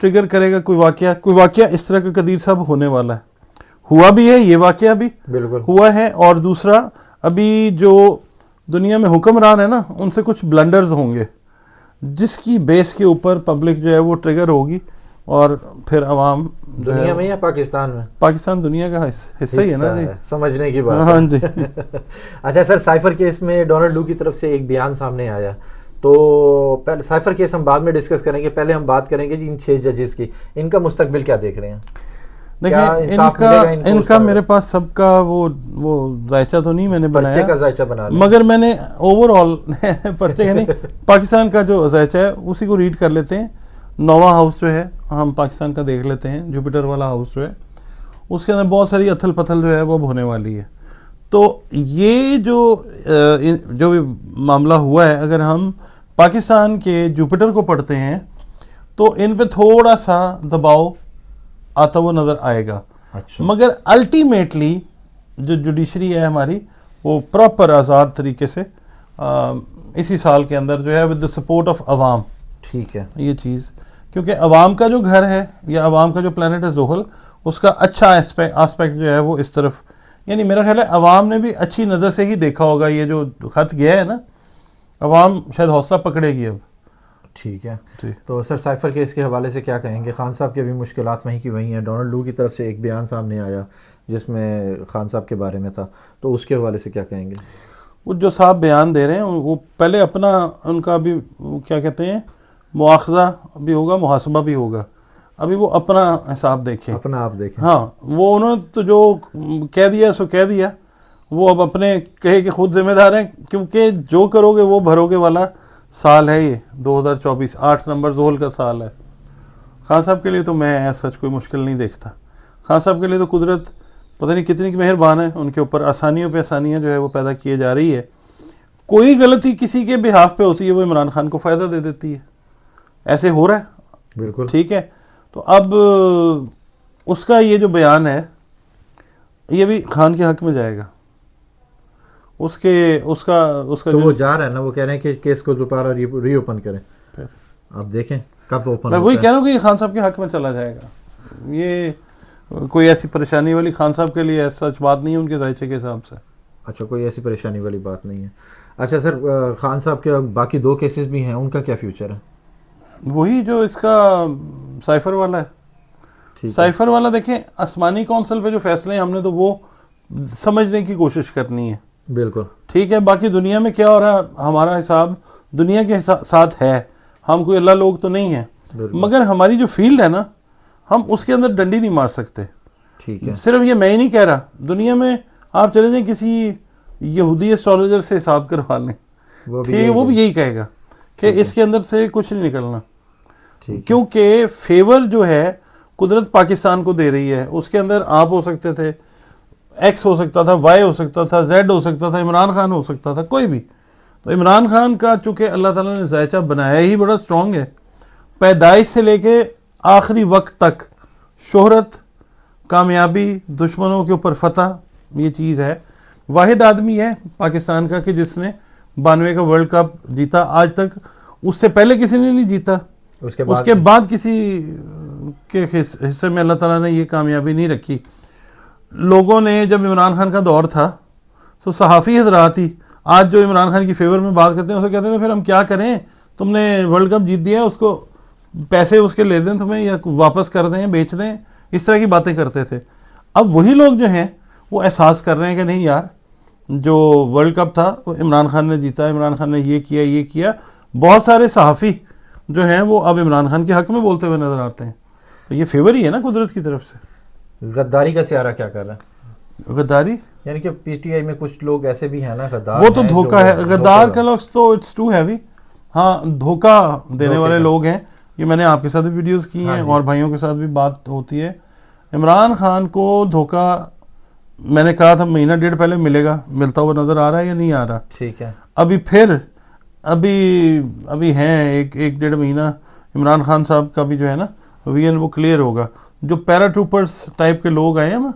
Trigger کرے گا کوئی واقعہ اس طرح کا قدیر صاحب ہونے والا ہے. ہوا بھی ہے یہ واقعہ بھی بالکل ہوا ہے. اور دوسرا ابھی جو دنیا میں حکمران ہے نا ان سے کچھ بلنڈرز ہوں گے جس کی بیس کے اوپر پبلک جو ہے وہ ٹریگر ہوگی اور پھر عوام دنیا میں یا پاکستان میں؟ پاکستان دنیا کا حصہ ہی ہے نا جی. سمجھنے کی بات. ہاں جی. اچھا سر، سائفر کیس میں ڈونلڈ لو کی طرف سے ایک بیان سامنے آیا، تو پہلے سائفر کیس ہم بعد میں ڈسکس کریں گے، پہلے ہم بات کریں گے جی ان 6 ججز کی، ان کا مستقبل کیا دیکھ رہے ہیں؟ دیکھیں ان کا میرے پاس سب کا وہ ذائچہ تو نہیں میں نے بنایا، پرچے کا ذائچہ بنا لیا، مگر میں نے اوور آل پرچے نہیں پاکستان کا جو ذائچہ ہے اسی کو ریڈ کر لیتے ہیں. نووا ہاؤس جو ہے ہم پاکستان کا دیکھ لیتے ہیں، جوپیٹر والا ہاؤس جو ہے اس کے اندر بہت ساری اتھل پتھل جو ہے وہ اب ہونے والی ہے. تو یہ جو معاملہ ہوا ہے اگر ہم پاکستان کے جوپیٹر کو پڑھتے ہیں تو ان پہ تھوڑا سا دباؤ آتا ہوا نظر آئے گا. اچھا. مگر الٹیمیٹلی جو جوڈیشری ہے ہماری وہ پراپر آزاد طریقے سے اسی سال کے اندر جو ہے ود دا سپورٹ آف عوام. ٹھیک ہے. یہ چیز کیونکہ عوام کا جو گھر ہے یا عوام کا جو پلانٹ ہے زحل اس کا اچھا آسپیکٹ جو ہے وہ اس طرف، یعنی میرا خیال ہے عوام نے بھی اچھی نظر سے ہی دیکھا ہوگا یہ جو خط گیا ہے نا، عوام شاید حوصلہ پکڑے گی اب. ٹھیک ہے. جی. تو سر سائفر کیس کے حوالے سے کیا کہیں گے؟ خان صاحب کی ابھی مشکلات وہیں کی وہیں ہیں، ڈونلڈ لو کی طرف سے ایک بیان سامنے آیا جس میں خان صاحب کے بارے میں تھا، تو اس کے حوالے سے کیا کہیں گے؟ وہ جو صاحب بیان دے رہے ہیں وہ پہلے اپنا ان کا بھی کیا کہتے ہیں مواخذہ بھی ہوگا، محاسبہ بھی ہوگا. ابھی وہ اپنا حساب دیکھیں، اپنا آپ دیکھیں. ہاں وہ انہوں نے تو جو کہہ دیا سو کہہ دیا، وہ اب اپنے کہے کہ خود ذمہ دار ہیں، کیونکہ جو کرو گے وہ بھرو گے والا سال ہے یہ 2024. 8 نمبر زحل کا سال ہے. خان صاحب کے لیے تو میں سچ کوئی مشکل نہیں دیکھتا. خان صاحب کے لیے تو قدرت پتہ نہیں کتنی کی مہربان ہے، ان کے اوپر آسانیوں پہ آسانیاں جو ہے وہ پیدا کیے جا رہی ہے. کوئی غلطی کسی کے بہاف پہ ہوتی ہے وہ عمران خان کو فائدہ دے دیتی ہے. ایسے ہو رہا ہے. بالکل ٹھیک ہے. تو اب اس کا یہ جو بیان ہے یہ بھی خان کے حق میں جائے گا. اس کا تو وہ جا رہا ہے نا، وہ کہہ رہے ہیں کہ کیس کو دوبارہ ری اوپن کریں. پھر آپ دیکھیں کب اوپن. میں وہی کہہ رہا ہوں کہ یہ خان صاحب کے حق میں چلا جائے گا. یہ کوئی ایسی پریشانی والی خان صاحب کے لیے سچ بات نہیں ہے ان کے ذائچے کے حساب سے. اچھا کوئی ایسی پریشانی والی بات نہیں ہے. اچھا سر، خان صاحب کے باقی 2 کیسز بھی ہیں، ان کا کیا فیوچر ہے؟ وہی جو اس کا سائفر والا ہے. سائفر والا دیکھیں آسمانی کونسل پہ جو فیصلے ہیں ہم نے تو وہ سمجھنے کی کوشش کرنی ہے. بالکل ٹھیک ہے. باقی دنیا میں کیا ہو رہا ہے ہمارا حساب دنیا کے ساتھ ہے، ہم کوئی اللہ لوگ تو نہیں ہیں، مگر ہماری جو فیلڈ ہے نا ہم اس کے اندر ڈنڈی نہیں مار سکتے. ٹھیک ہے. صرف یہ میں ہی نہیں کہہ رہا، دنیا میں آپ چلے جائیں کسی یہودی اسٹرالوجر سے حساب کروا لیں، ٹھیک ہے، وہ بھی یہی کہے گا کہ اس کے اندر سے کچھ نہیں نکلنا. کیونکہ فیور جو ہے قدرت پاکستان کو دے رہی ہے، اس کے اندر آپ ہو سکتے تھے، ایکس ہو سکتا تھا، وائی ہو سکتا تھا، زیڈ ہو سکتا تھا، عمران خان ہو سکتا تھا، کوئی بھی. تو عمران خان کا چونکہ اللہ تعالیٰ نے ذائچہ بنایا ہی بڑا سٹرونگ ہے، پیدائش سے لے کے آخری وقت تک شہرت، کامیابی، دشمنوں کے اوپر فتح، یہ چیز ہے. واحد آدمی ہے پاکستان کا کہ جس نے 92 کا ورلڈ کپ جیتا آج تک. اس سے پہلے کسی نے نہیں جیتا، اس کے بعد کسی کے حصے میں اللہ تعالیٰ نے یہ کامیابی نہیں رکھی. لوگوں نے جب عمران خان کا دور تھا تو صحافی حضرات ہی آج جو عمران خان کی فیور میں بات کرتے ہیں اسے کہتے ہیں پھر ہم کیا کریں، تم نے ورلڈ کپ جیت دیا، اس کو پیسے اس کے لے دیں تمہیں یا واپس کر دیں، بیچ دیں، اس طرح کی باتیں کرتے تھے. اب وہی لوگ جو ہیں وہ احساس کر رہے ہیں کہ نہیں یار جو ورلڈ کپ تھا وہ عمران خان نے جیتا، عمران خان نے یہ کیا. بہت سارے صحافی جو ہیں وہ اب عمران خان کے حق میں بولتے ہوئے نظر آتے ہیں. تو یہ فیور ہی ہے نا قدرت کی طرف سے. غداری کا سیارہ کیا کر رہا ہے؟ غداری یعنی کہ پی ٹی آئی میں کچھ لوگ ایسے بھی ہیں نا غدار، وہ تو دھوکہ ہے. غدار کا لفظ تو اٹس ٹو ہیوی. ہاں دھوکہ دینے والے لوگ ہیں. یہ میں نے آپ کے ساتھ بھی ویڈیوز کی ہیں اور بھائیوں کے ساتھ بھی بات ہوتی ہے. عمران خان کو دھوکہ میں نے کہا تھا مہینہ ڈیڑھ پہلے ملے گا، ملتا ہوا نظر آ رہا ہے یا نہیں آ رہا؟ ٹھیک ہے. ابھی پھر ابھی ہیں ایک ڈیڑھ مہینہ عمران خان صاحب کا بھی جو ہے نا ویژن وہ کلیئر ہوگا. جو پیرا ٹروپرز ٹائپ کے لوگ آئے ہیں نا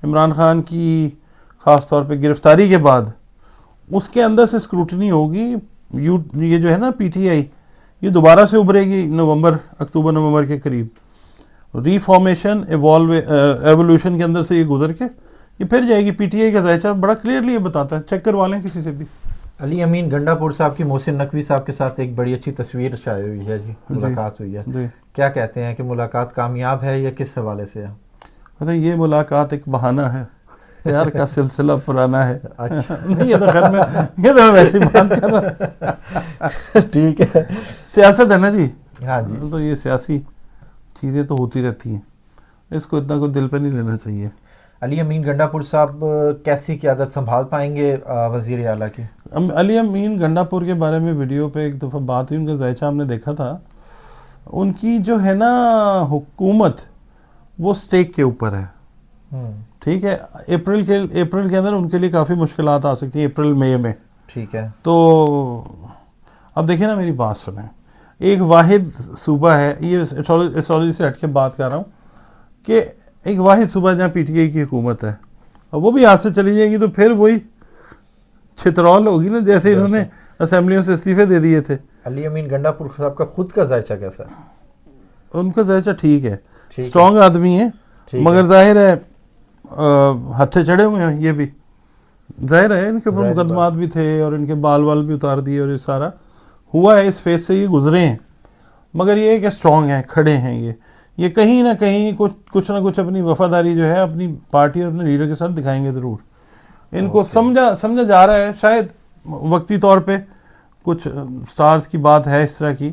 عمران خان کی خاص طور پہ گرفتاری کے بعد، اس کے اندر سے اسکروٹنی ہوگی. یہ جو ہے نا پی ٹی آئی یہ دوبارہ سے ابھرے گی اکتوبر نومبر کے قریب. ریفارمیشن ایوولوشن کے اندر سے یہ گزر کے یہ پھر جائے گی. پی ٹی آئی کا ذائچہ بڑا کلیئرلی یہ بتاتا ہے, چیک کروا لیں کسی سے بھی. علی امین گنڈا پور صاحب کی محسن نقوی صاحب کے ساتھ ایک بڑی اچھی تصویر شائع ہوئی ہے جی, ملاقات ہوئی ہے. کیا کہتے ہیں کہ ملاقات کامیاب ہے یا کس حوالے سے ہے؟ یہ ملاقات ایک بہانہ ہے, پیار کا سلسلہ پرانا ہے. اچھا نہیں یہ تو خیر میں ویسے بات کر رہا. ٹھیک ہے, سیاست ہے نا جی. ہاں جی, تو یہ سیاسی چیزیں تو ہوتی رہتی ہیں, اس کو اتنا کوئی دل پہ نہیں لینا چاہیے. علی امین گنڈا پور صاحب کیسی قیادت سنبھال پائیں گے وزیر اعلیٰ کی؟ علی امین گنڈا پور کے بارے میں ویڈیو پہ ایک دفعہ بات ہوئی, ان کا ذائچہ ہم نے دیکھا تھا. ان کی جو ہے نا حکومت وہ سٹیک کے اوپر ہے. ٹھیک ہے, اپریل کے اندر ان کے لیے کافی مشکلات آ سکتی ہیں, اپریل مئی میں. ٹھیک ہے, تو اب دیکھیں نا میری بات سنیں, ایک واحد صوبہ ہے, یہ ایسٹرالوجی سے ہٹ کے بات کر رہا ہوں, کہ ایک واحد صوبہ جہاں پی ٹی آئی کی حکومت ہے, اور وہ بھی ہاتھ سے چلی جائے گی تو پھر وہی چھترول ہوگی نا, جیسے انہوں نے اسمبلیوں سے استعفے دے دیے تھے. علی امین گنڈا پور صاحب کا خود کا ذائچہ کیسا ہے؟ ان کا ذائچہ ٹھیک ہے, اسٹرانگ آدمی ہے, مگر ظاہر ہے ہتھے چڑھے ہوئے ہیں. یہ بھی ظاہر ہے ان کے اوپر مقدمات بھی تھے اور ان کے بال بھی اتار دیے, اور یہ سارا ہوا ہے, اس فیز سے یہ گزرے ہیں. مگر یہ کہ اسٹرانگ ہیں, کھڑے ہیں. یہ کہیں نہ کہیں کچھ نہ کچھ اپنی وفاداری جو ہے اپنی پارٹی اور اپنے لیڈر کے ساتھ دکھائیں گے ضرور. ان کو سمجھا جا رہا ہے, شاید وقتی طور پہ کچھ سٹارز کی بات ہے اس طرح کی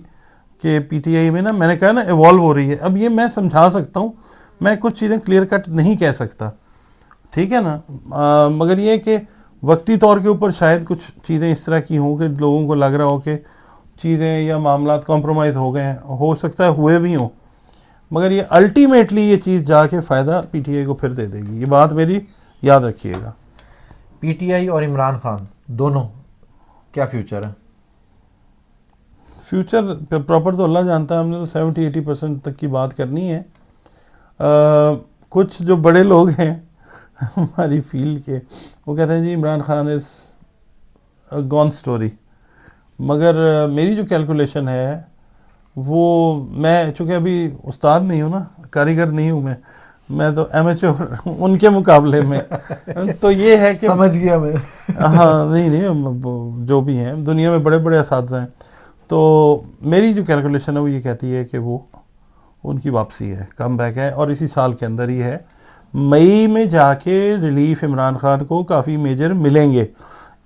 کہ پی ٹی آئی میں نا, میں نے کہا نا ایوالو ہو رہی ہے. اب یہ میں سمجھا سکتا ہوں, میں کچھ چیزیں کلیئر کٹ نہیں کہہ سکتا, ٹھیک ہے نا, مگر یہ کہ وقتی طور کے اوپر شاید کچھ چیزیں اس طرح کی ہوں کہ لوگوں کو لگ رہا ہو کہ چیزیں یا معاملات کمپرومائز ہو گئے ہیں, ہو سکتا ہے ہوئے بھی ہوں, مگر یہ الٹیمیٹلی یہ چیز جا کے فائدہ پی ٹی آئی کو پھر دے دے گی. یہ بات میری یاد رکھیے گا. پی ٹی آئی اور عمران خان دونوں کیا فیوچر ہے؟ فیوچر پراپر تو اللہ جانتا ہے, ہم نے تو 70-80% تک کی بات کرنی ہے. کچھ جو بڑے لوگ ہیں ہماری فیلڈ کے, وہ کہتے ہیں جی عمران خان از گون سٹوری. مگر میری جو کیلکولیشن ہے وہ, میں چونکہ ابھی استاد نہیں ہوں نا, کاریگر نہیں ہوں میں تو ایمیچور ان کے مقابلے میں, تو یہ ہے کہ سمجھ گیا میں. ہاں نہیں جو بھی ہیں دنیا میں بڑے بڑے اساتذہ ہیں, تو میری جو کیلکولیشن ہے وہ یہ کہتی ہے کہ وہ ان کی واپسی ہے, کم بیک ہے, اور اسی سال کے اندر ہی ہے. مئی میں جا کے ریلیف عمران خان کو کافی میجر ملیں گے.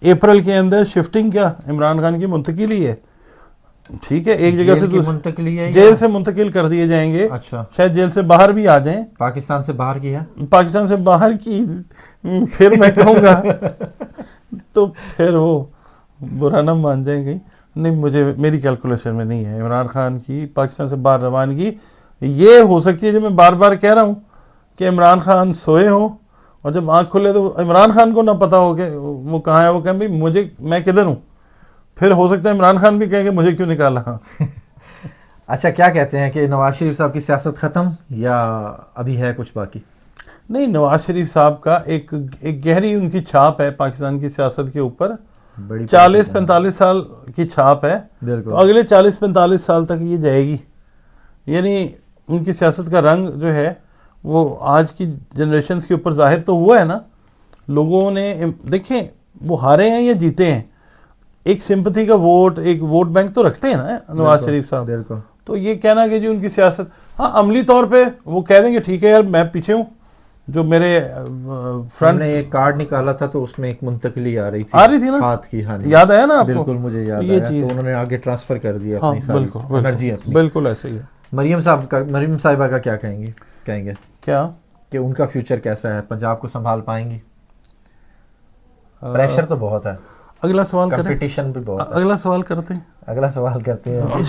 اپریل کے اندر شفٹنگ کیا عمران خان کی منتقلی ہے, ٹھیک ہے, ایک جگہ سے جیل سے منتقل کر دیے جائیں گے. اچھا, شاید جیل سے باہر بھی آ جائیں. پاکستان سے باہر کی ہے, پاکستان سے باہر کی پھر میں کہوں گا تو پھر وہ برا نہ مان جائیں گے. نہیں, میری کیلکولیشن میں نہیں ہے عمران خان کی پاکستان سے باہر روانگی. یہ ہو سکتی ہے جو میں بار بار کہہ رہا ہوں کہ عمران خان سوئے ہوں اور جب آنکھ کھلے تو عمران خان کو نہ پتا ہو کہ وہ کہاں ہے, وہ کہیں بھائی میں کدھر ہوں. پھر ہو سکتا ہے عمران خان بھی کہیں کہ مجھے کیوں نکالا. اچھا, کیا کہتے ہیں کہ نواز شریف صاحب کی سیاست ختم یا ابھی ہے کچھ باقی؟ نہیں, نواز شریف صاحب کا ایک گہری ان کی چھاپ ہے پاکستان کی سیاست کے اوپر, 40-45 سال کی چھاپ ہے. تو اگلے 40-45 سال تک یہ جائے گی. یعنی ان کی سیاست کا رنگ جو ہے وہ آج کی جنریشنز کے اوپر ظاہر تو ہوا ہے نا. لوگوں نے دیکھیں وہ ہارے ہیں یا جیتے ہیں, ایک سمپتھی کا ووٹ, ایک ووٹ بینک تو رکھتے ہیں نا نواز شریف صاحب. تو یہ کہنا کہ جی ان کی سیاست, ہاں عملی طور پہ وہ کہہ دیں گے ٹھیک ہے یار میں پیچھے ہوں, جو میرے فرنٹ نے ایک کارڈ نکالا تھا تو اس میں ایک منتقلی آ رہی تھی نا ہاتھ کی. ہاں یاد آیا نا آپ کو؟ بالکل مجھے یاد آیا, تو انہوں نے آگے ٹرانسفر کر دیا اپنی ساری انرجی اپنی. بالکل ایسے ہی ہے. مریم صاحبہ کا کیا کہیں گے کیا کہ ان کا فیوچر کیسا ہے, پنجاب کو سنبھال پائیں گی؟ پریشر تو بہت ہے, اگلا سوال کمپٹیشن بھی بہت ہے. اگلا سوال کرتے ہیں.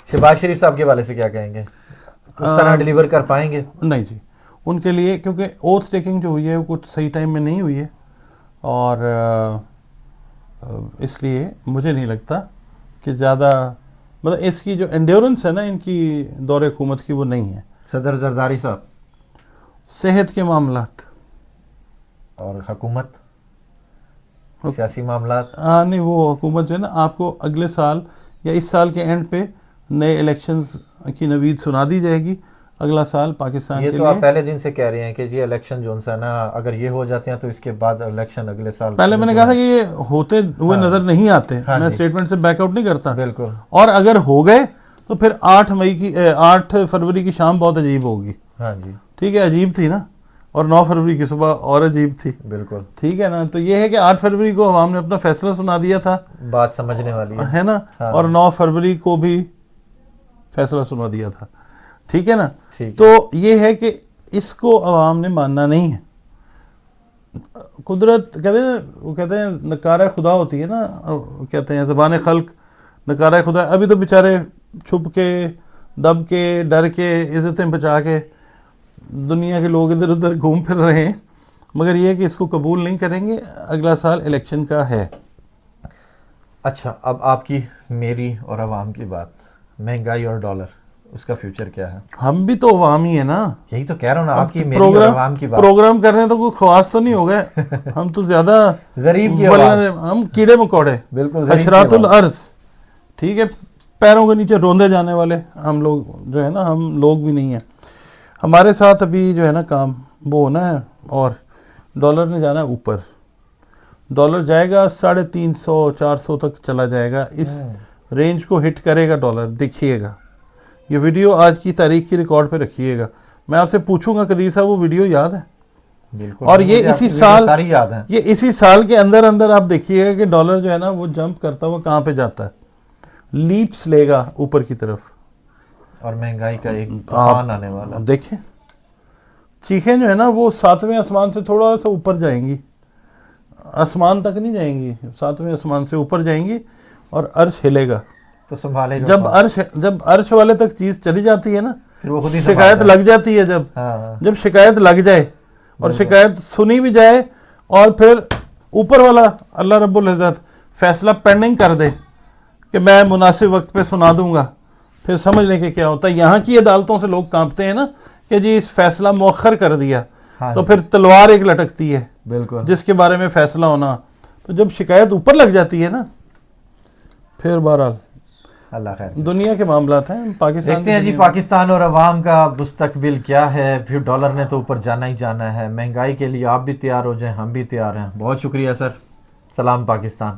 شہباز شریف صاحب کے والے سے کیا کہیں گے, اس طرح ڈیلیور کر پائیں گے؟ نہیں جی, ان کے لیے کیونکہ اوتھ ٹیکنگ جو ہوئی ہے وہ کچھ صحیح ٹائم میں نہیں ہوئی ہے, اور اس لیے مجھے نہیں لگتا کہ زیادہ مطلب اس کی جو انڈیورنس ہے نا ان کی دور حکومت کی وہ نہیں ہے. صدر زرداری صاحب, صحت کے معاملات اور حکومت سیاسی معاملات, ہاں نہیں وہ حکومت جو ہے نا آپ کو اگلے سال یا اس سال کے اینڈ پہ نئے الیکشنز کی نوید سنا دی جائے گی. اگلا سال پاکستان یہ کے تو لیے. آپ پہلے دن سے کہہ رہے ہیں کہ جی الیکشن جو ہے نا اگر یہ ہو جاتے ہیں تو اس کے بعد الیکشن اگلے سال. پہلے میں نے کہا تھا کہ یہ ہوتے ہوئے نظر نہیں آتے, میں اسٹیٹمنٹ سے بیک آؤٹ نہیں کرتا. بالکل. اور اگر ہو گئے تو پھر 8 فروری کی شام بہت عجیب ہوگی. ہاں جی ٹھیک ہے, عجیب تھی نا, اور 9 فروری کی صبح اور عجیب تھی. بالکل ٹھیک ہے نا. تو یہ ہے کہ 8 فروری کو عوام نے اپنا فیصلہ سنا دیا تھا, بات سمجھنے والی ہے نا, اور 9 فروری کو بھی فیصلہ سنا دیا تھا. ٹھیک ہے نا. تو یہ ہے کہ اس کو عوام نے ماننا نہیں ہے. قدرت کہتے ہیں نا, وہ کہتے ہیں نکارہ خدا ہوتی ہے نا, کہتے ہیں زبان خلق نکارہ خدا. ابھی تو بیچارے چھپ کے دب کے ڈر کے عزتیں بچا کے دنیا کے لوگ ادھر ادھر گھوم پھر رہے ہیں, مگر یہ ہے کہ اس کو قبول نہیں کریں گے. اگلا سال الیکشن کا ہے. اچھا, اب آپ کی میری اور عوام کی بات, مہنگائی اور ڈالر, اس کا فیوچر کیا ہے؟ ہم بھی تو عوام ہی ہیں نا. یہی تو کہہ رہا ہوں نا, آپ کی میری اور عوام کی بات. پروگرام کر رہے ہیں تو کوئی خواص تو نہیں ہو گئے. ہم تو زیادہ غریب کی ہم کیڑے مکوڑے, بالکل حشرات الارض. ٹھیک ہے, پیروں کے نیچے روندے جانے والے ہم لوگ جو ہے نا, ہم لوگ بھی نہیں ہیں. ہمارے ساتھ ابھی جو ہے نا کام وہ ہونا ہے, اور ڈالر نے جانا ہے اوپر. ڈالر جائے گا 350-400 تک چلا جائے گا. اس رینج کو ہٹ کرے گا ڈالر, دیکھیے گا. یہ ویڈیو آج کی تاریخ کی ریکارڈ پہ رکھیے گا. میں آپ سے پوچھوں گا قدیر صاحب وہ ویڈیو یاد ہے؟ بالکل. اور یہ اسی سال ساری یاد ہے. یہ اسی سال کے اندر اندر آپ دیکھیے گا کہ ڈالر جو ہے نا وہ جمپ کرتا ہوا کہاں پہ جاتا ہے, لیپس لے گا اوپر کی طرف, اور مہنگائی کا ایک طوفان آنے والا. دیکھیں چیخیں جو ہے نا وہ 7ویں آسمان سے تھوڑا سا اوپر جائیں گی, آسمان تک نہیں جائیں گی, 7ویں آسمان سے اوپر جائیں گی, اور عرش ہلے گا. تو سنبھالے گا. جب عرش والے تک چیز چلی جاتی ہے نا, پھر وہ خود ہی شکایت لگ جاتی ہے. جب شکایت لگ جائے اور شکایت سنی بھی جائے, اور پھر اوپر والا اللہ رب العزت فیصلہ پینڈنگ کر دے کہ میں مناسب وقت پہ سنا دوں گا, پھر سمجھ لیں کہ کیا ہوتا ہے. یہاں کی عدالتوں سے لوگ کانپتے ہیں نا کہ جی اس فیصلہ مؤخر کر دیا, تو پھر تلوار ایک لٹکتی ہے بالکل جس کے بارے میں فیصلہ ہونا. تو جب شکایت اوپر لگ جاتی ہے نا, پھر بہرحال اللہ خیر. دنیا کے معاملات ہیں. پاکستان دیکھتے ہیں جی پاکستان اور عوام کا مستقبل کیا ہے. پھر ڈالر نے تو اوپر جانا ہی جانا ہے. مہنگائی کے لیے آپ بھی تیار ہو جائیں, ہم بھی تیار ہیں. بہت شکریہ سر. سلام پاکستان.